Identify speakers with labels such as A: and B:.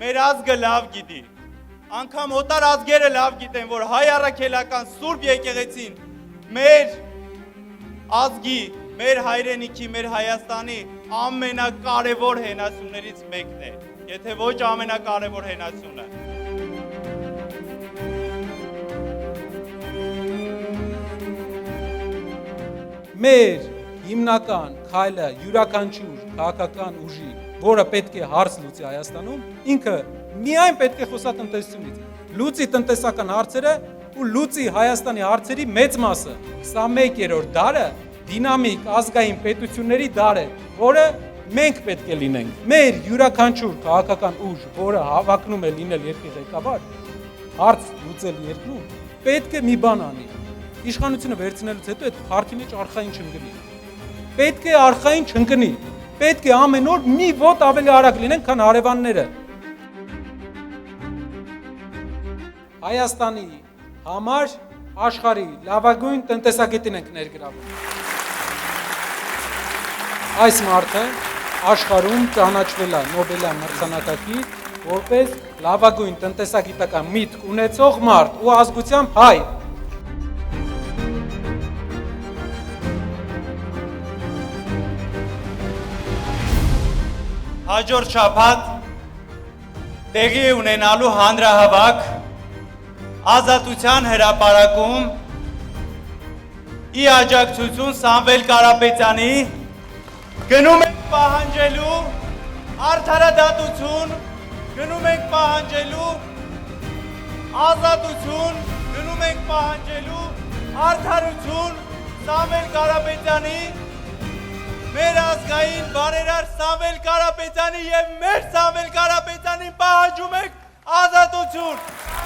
A: մեր ազգը լավ գիտի, անգամ օտար ազգերը լավ գիտեն, որ հայ առաքելական Սուրբ եկեղեցին մեր ազգի, մեր հայրենիքի, մեր Հայաստանի ամենակարևոր հենասյուներից մեկն է, եթե ոչ ամենակարևոր հենասյունը։
B: Մեր հիմնական քայլը յուրաքանչյուր քաղաքական ուժի, որը պետք է հարց լուծի Հայաստանում, ինքը միայն պետք է խոսա տնտեսությունից։ Լուծի տնտեսական հարցերը ու լուծի Հայաստանի հարցերի մեծ մասը։ 21-րդ դարը դինամիկ ազգային պետությունների դար է, որը մենք պետք է լինենք։ Մեր յուրաքանչյուր քաղաքական ուժ, որը հավակնում է լինել երկրի ղեկավար, հարց լուծել երկրում, պետք է մի բան անի։ Իշխանությունը վերցնելուց հետո այդ փառքի մեջ արխային չընկնի։ Պետք է արխային չընկնի։ Պետք է ամեն օր մի ոտ ավելի արագ լինենք, քան հարևանները։ Հայաստանի համար աշխարհի լավագույն տնտեսագետին ենք ներգրավում։ Այս մարդը աշխարհում ճանաչվել է Նոբելյան մրցանակակիր որպես լավագույն տնտեսագիտական միտք ունեցող մարդ ու ազգությամբ հայ։
A: Հաջորդ շաբաթ տեղի է ունենալու հանրահավաք Ազատության հրապարակում ի աջակցություն Սամվել Կարապետյանի գնում ենք պահանջելու արդարադատություն, գնում ենք պահանջելու ազատություն, գնում ենք պահանջելու արդարություն Սամվել Կարապետյանի, մեր ազգային բարերար Սամվել Կարապետյանի և մեր Սամվել Կարապետյանին պահանջում ենք ազատություն։